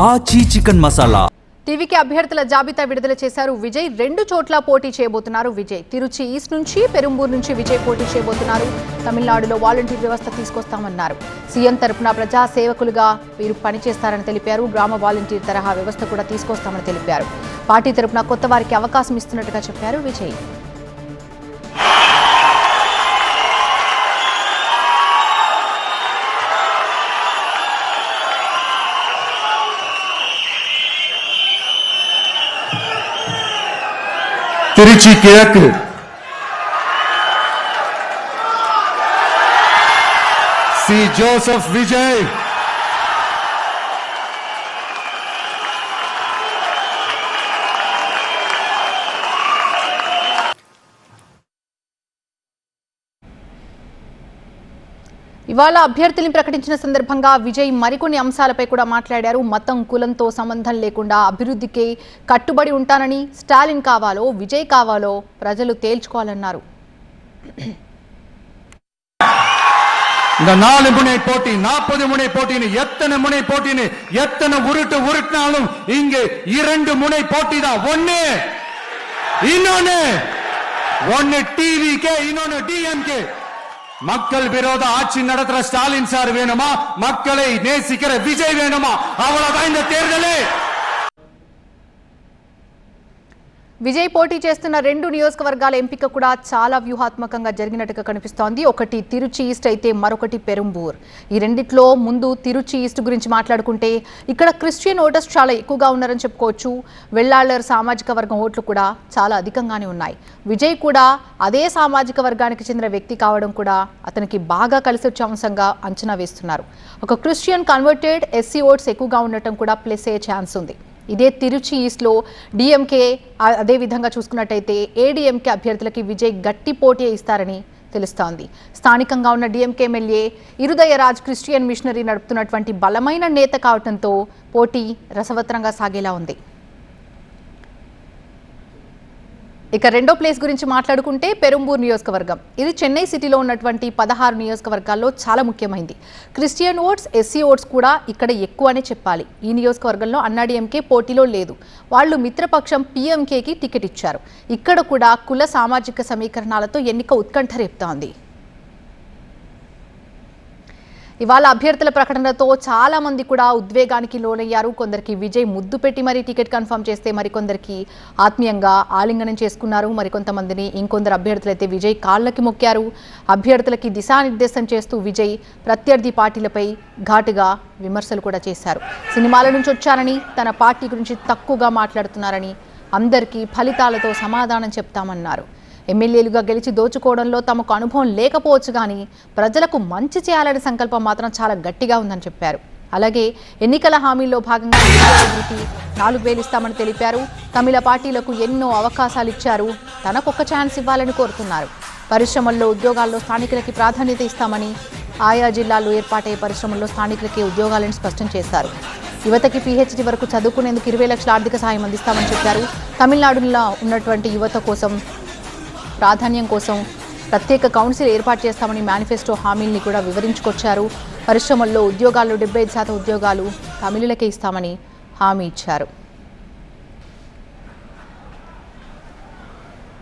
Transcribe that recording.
ఆచి చికెన్ మసాలా. టీవీకి అభ్యర్థుల జాబితా విడుదల చేశారు విజయ్. 2 చోట్ల పోటీ చేయబోతున్నారు విజయ్. తిరుచి ఈస్ట్ నుంచి, పెరుంబూరు నుంచి విజయ్ పోటీ చేయబోతున్నారు. తమిళనాడులో వాలంటీర్ వ్యవస్థ తీసుకొస్తామన్నారు. సీఎం తరపున ప్రజా సేవకులుగా వీరు పనిచేస్తారని తెలిపారు. గ్రామ వాలంటీర్ తరహా వ్యవస్థ కూడా తీసుకొస్తామని తెలిపారు. పార్టీ తరపున కొత్త వారికి అవకాశం ఇస్తున్నట్టుగా చెప్పారు విజయ్. திருச்சி கிழக்கு சி ஜோசப் விஜய், ఇవాళ అభ్యర్థుల్ని ప్రకటించిన సందర్భంగా విజయ్ మరికొన్ని అంశాలపై కూడా మాట్లాడారు. మతం, కులంతో సంబంధం లేకుండా అభివృద్ధికి కట్టుబడి ఉంటానని, స్టాలిన్ కావాలో విజయ్ కావాలో ప్రజలు తేల్చుకోవాలన్నారు. இந்த 4 முனை போட்டி 40 முனை போட்டின்னு எத்தனை முனை போட்டின்னு எத்தனை உருட்டினாலும் இங்கே 2 முனை போட்டி தான். ஒன்னு டிவிகே, இன்னொன்னு டிஎம்கே. மக்கள் விரோத ஆட்சி நடத்துற ஸ்டாலின் சார் வேணுமா, மக்களை நேசிக்கிற விஜய் வேணுமா? அவ்வளவுதான் இந்த தேர்தலே. విజయ్ పోటీ చేస్తున్న 2 నియోజకవర్గాల ఎంపిక కూడా చాలా వ్యూహాత్మకంగా జరిగినట్టుగా కనిపిస్తోంది. ఒకటి తిరుచి ఈస్ట్ అయితే మరొకటి పెరుంబూర్. ఈ రెండిట్లో ముందు తిరుచి ఈస్ట్ గురించి మాట్లాడుకుంటే ఇక్కడ క్రిస్టియన్ ఓటర్స్ చాలా ఎక్కువగా ఉన్నారని చెప్పుకోవచ్చు. వెల్లాళర్ సామాజిక వర్గం ఓట్లు కూడా చాలా అధికంగానే ఉన్నాయి. విజయ్ కూడా అదే సామాజిక వర్గానికి చెందిన వ్యక్తి కావడం కూడా అతనికి బాగా కలిసి వచ్చే అంశంగా అంచనా వేస్తున్నారు. ఒక క్రిస్టియన్ కన్వర్టెడ్ ఎస్సీ ఓట్స్ ఎక్కువగా ఉండటం కూడా ప్లస్ అయ్యే ఛాన్స్ ఉంది. ఇదే తిరుచి ఈస్ట్లో డిఎంకే, అదేవిధంగా చూసుకున్నట్టయితే ఏడీఎంకే అభ్యర్థులకి విజయ్ గట్టి పోటీ ఇస్తారని తెలుస్తోంది. స్థానికంగా ఉన్న DMK MLA Irudayaraj Christian missionary నడుపుతున్నటువంటి బలమైన నేత కావడంతో పోటీ రసవత్తరంగా సాగేలా ఉంది. ఇక రెండో ప్లేస్ గురించి మాట్లాడుకుంటే పెరుంబూర్ నియోజకవర్గం. ఇది చెన్నై సిటీలో ఉన్నటువంటి 16 నియోజకవర్గాల్లో చాలా ముఖ్యమైనది. క్రిస్టియన్ ఓట్స్, ఎస్సీ ఓట్స్ కూడా ఇక్కడ ఎక్కువ అనే చెప్పాలి. ఈ నియోజకవర్గంలో అన్నాడీఎంకే పోటీలో లేదు. వాళ్ళు మిత్రపక్షం పీఎంకేకి టికెట్ ఇచ్చారు. ఇక్కడ కూడా కుల సామాజిక సమీకరణాలతో ఎన్నిక ఉత్కంఠ రేపుతోంది. ఇవాళ అభ్యర్థుల ప్రకటనతో చాలా మంది కూడా ఉద్వేగానికి లోనయ్యారు. కొందరికి విజయ్ ముద్దు పెట్టి మరీ టికెట్ కన్ఫర్మ్ చేస్తే మరికొందరికి ఆత్మీయంగా ఆలింగనం చేసుకున్నారు. మరికొంతమందిని ఇంకొందరు అభ్యర్థులైతే విజయ్ కాళ్ళకి మొక్కారు. అభ్యర్థులకి దిశానిర్దేశం చేస్తూ విజయ్ ప్రత్యర్థి పార్టీలపై ఘాటుగా విమర్శలు కూడా చేశారు. సినిమాల నుంచి వచ్చారని, తన పార్టీ గురించి తక్కువగా మాట్లాడుతున్నారని, అందరికీ ఫలితాలతో సమాధానం చెప్తామన్నారు. ఎమ్మెల్యేలుగా గెలిచి దోచుకోవడంలో తమకు అనుభవం లేకపోవచ్చు కానీ ప్రజలకు మంచి చేయాలనే సంకల్పం మాత్రం చాలా గట్టిగా ఉందని చెప్పారు. అలాగే ఎన్నికల హామీల్లో భాగంగా 4,000 ఇస్తామని తెలిపారు. తమిళ పార్టీలకు ఎన్నో అవకాశాలు ఇచ్చారు. తనకొక ఛాన్స్ ఇవ్వాలని కోరుతున్నారు. పరిశ్రమల్లో, ఉద్యోగాల్లో స్థానికులకి ప్రాధాన్యత ఇస్తామని, ఆయా జిల్లాల్లో ఏర్పాటయ్యే పరిశ్రమల్లో స్థానికులకే ఉద్యోగాలను స్పష్టం చేశారు. యువతకి పీహెచ్డీ వరకు చదువుకునేందుకు 20 లక్షల ఆర్థిక సాయం అందిస్తామని చెప్పారు. తమిళనాడులో ఉన్నటువంటి యువత కోసం, ప్రాధాన్యం కోసం ప్రత్యేక కౌన్సిల్ ఏర్పాటు చేస్తామని మేనిఫెస్టో హామీల్ని కూడా వివరించుకొచ్చారు. పరిశ్రమల్లో ఉద్యోగాల్లో 75% ఉద్యోగాలు తమిళులకే ఇస్తామని హామీ ఇచ్చారు.